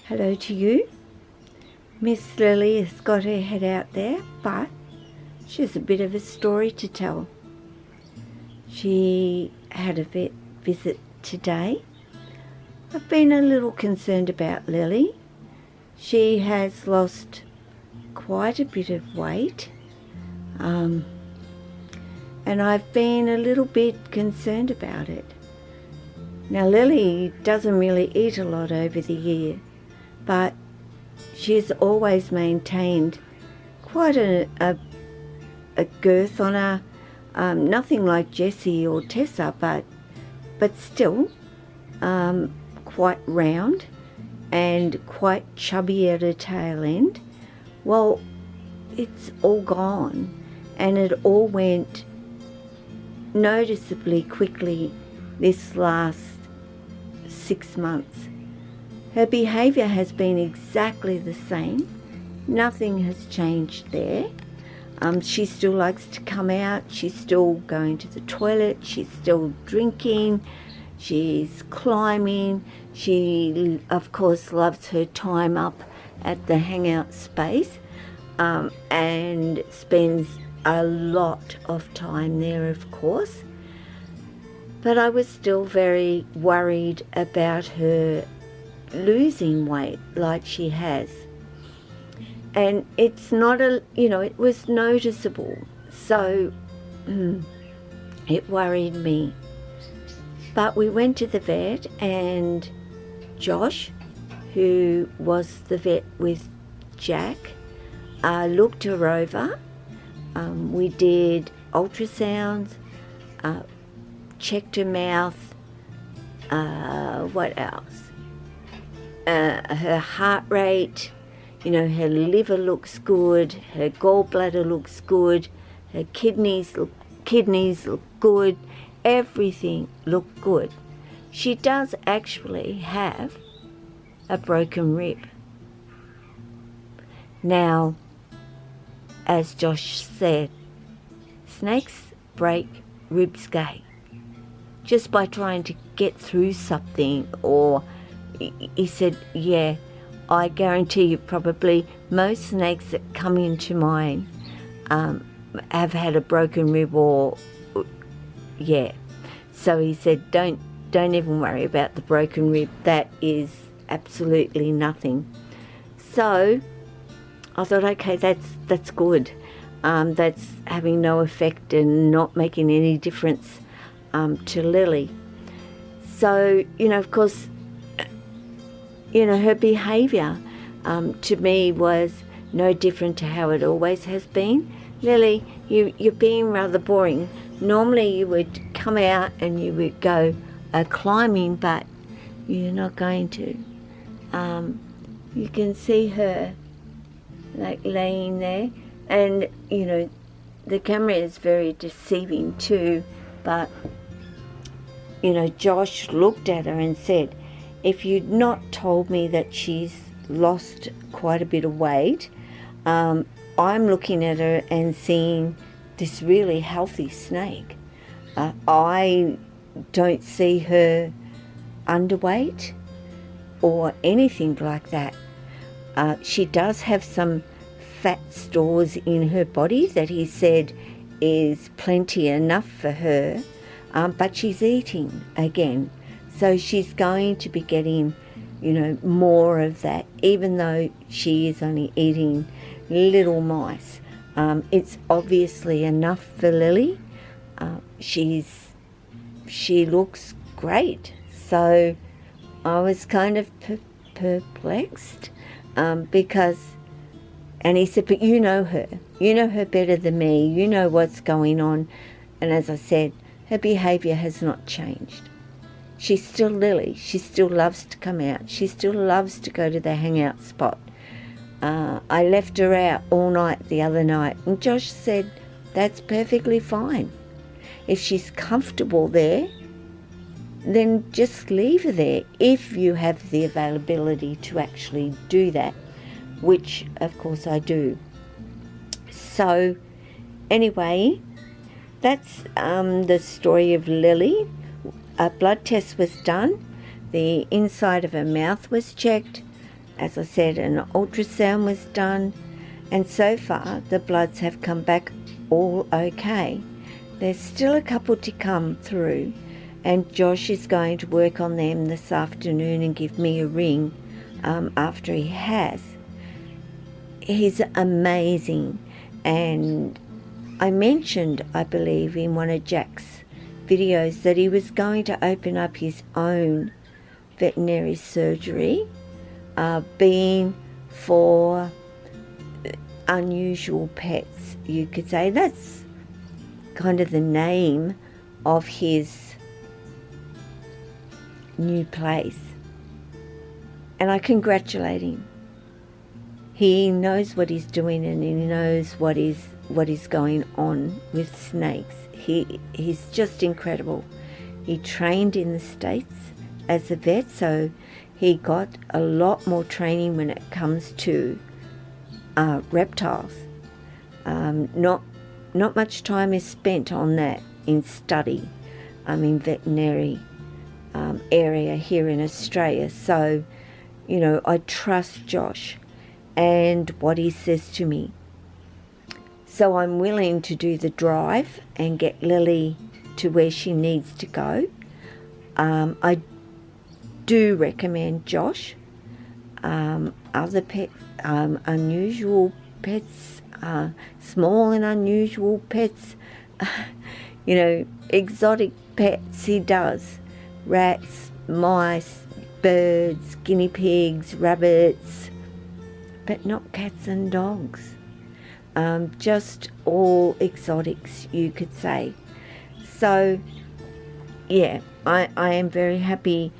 Hello to you. Miss Lily has got her head out there, but she has a bit of a story to tell. She had a vet visit today. I've been a little concerned about Lily. She has lost quite a bit of weight, and I've been a little bit concerned about it. Now, Lily doesn't really eat a lot over the year, but she's always maintained quite a girth on her. Nothing like Jessie or Tessa, but still quite round and quite chubby at her tail end. Well, it's all gone, and it all went noticeably quickly this last 6 months. Her behaviour has been exactly the same. Nothing has changed there. She still likes to come out. She's still going to the toilet. She's still drinking. She's climbing. She, of course, loves her time up at the hangout space, and spends a lot of time there, of course. But I was still very worried about her losing weight like she has, and it's not it was noticeable, so it worried me. But we went to the vet, and Josh, who was the vet with Jack, looked her over. We did ultrasounds, checked her mouth, what else? Her heart rate, her liver looks good, her gallbladder looks good, her kidneys look good, everything looked good. She does actually have a broken rib. Now, as Josh said, snakes break ribs gay just by trying to get through something, or he said, yeah, I guarantee you probably most snakes that come into mine have had a broken rib, or yeah. So he said, don't even worry about the broken rib. That is absolutely nothing. So I thought, okay, that's good. That's having no effect and not making any difference to Lily. So, of course, her behaviour to me was no different to how it always has been. Lily, you're being rather boring. Normally you would come out and you would go climbing, but you're not going to. You can see her like laying there, and the camera is very deceiving too, but Josh looked at her and said, if you'd not told me that she's lost quite a bit of weight, I'm looking at her and seeing this really healthy snake. I don't see her underweight or anything like that. She does have some fat stores in her body that he said is plenty enough for her, but she's eating again. So she's going to be getting, more of that, even though she is only eating little mice. It's obviously enough for Lily. She looks great. So I was kind of perplexed because, and he said, but you know her better than me. You know what's going on. And as I said, her behaviour has not changed. She's still Lily. She still loves to come out. She still loves to go to the hangout spot. I left her out all night the other night, and Josh said that's perfectly fine. If she's comfortable there, then just leave her there if you have the availability to actually do that. which of course I do. So anyway, that's the story of Lily. A blood test was done. The inside of her mouth was checked. As I said, an ultrasound was done. And so far, the bloods have come back all okay. There's still a couple to come through. And Josh is going to work on them this afternoon and give me a ring after he has. He's amazing. And I mentioned, I believe, in one of Jack's videos that he was going to open up his own veterinary surgery, being for unusual pets, you could say. That's kind of the name of his new place. And I congratulate him. He knows what he's doing, and he knows what is going on with snakes. He's just incredible. He trained in the States as a vet, so he got a lot more training when it comes to reptiles. Not much time is spent on that in study, in veterinary area here in Australia. So, you know, I trust Josh and what he says to me. So I'm willing to do the drive and get Lily to where she needs to go. I do recommend Josh other pets, unusual pets, small and unusual pets, you know, exotic pets. He does rats, mice, birds, guinea pigs, rabbits, but not cats and dogs. Just all exotics, you could say. So yeah, I am very happy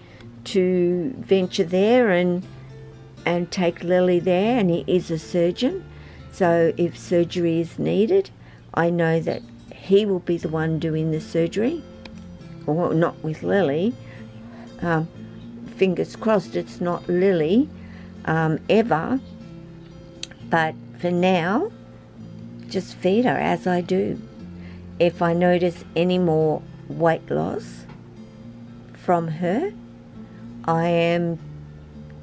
to venture there and take Lily there, and he is a surgeon, so if surgery is needed, I know that he will be the one doing the surgery, or not with Lily. Fingers crossed it's not Lily ever, but for now, just feed her as I do. If I notice any more weight loss from her, I am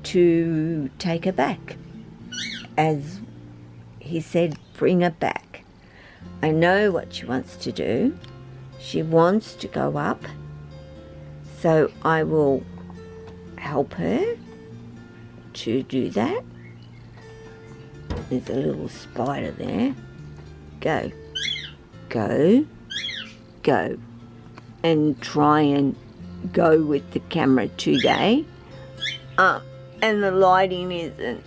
to take her back. As he said, bring her back. I know what she wants to do. She wants to go up, so I will help her to do that. There's a little spider there. Go, go, go, and try and go with the camera today. And the lighting isn't,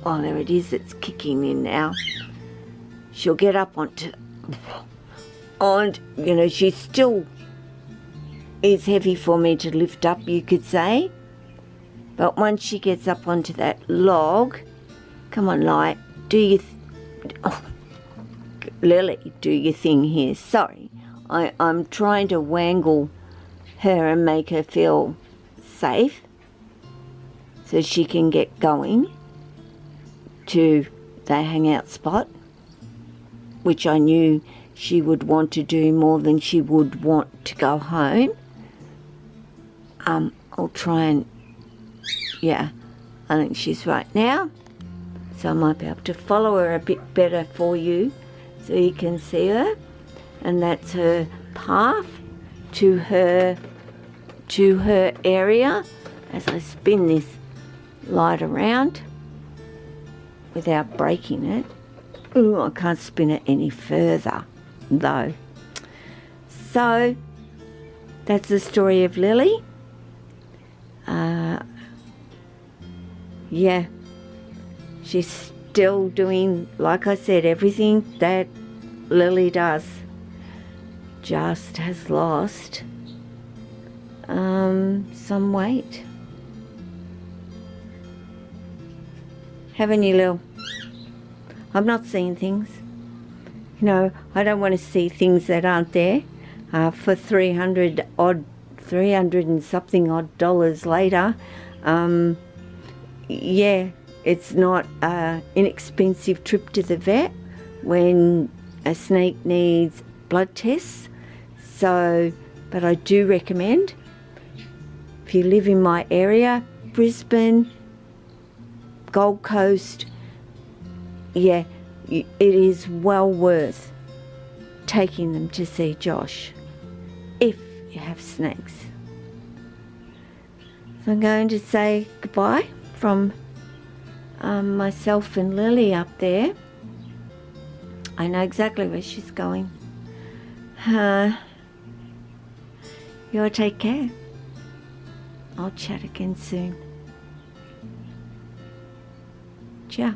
oh, there it is, it's kicking in now. She'll get up onto, and you know, she still is heavy for me to lift up, you could say, but once she gets up onto that log, come on, Light, do you Lily, do your thing here. Sorry, I'm trying to wangle her and make her feel safe so she can get going to the hangout spot, which I knew she would want to do more than she would want to go home. I'll try and, yeah, I think she's right now, so I might be able to follow her a bit better for you so you can see her. And that's her path to her area as I spin this light around without breaking it. Ooh, I can't spin it any further though. So that's the story of Lily. Yeah, she's still doing, like I said, everything that Lily does. Just has lost some weight. Haven't you, Lil? I'm not seeing things. You know, I don't want to see things that aren't there. For 300 and something odd dollars later, yeah, It's not an inexpensive trip to the vet when a snake needs blood tests. So, but I do recommend, if you live in my area, Brisbane, Gold Coast, yeah, it is well worth taking them to see Josh if you have snakes. So I'm going to say goodbye from myself and Lily up there. I know exactly where she's going. You all take care. I'll chat again soon. Ciao.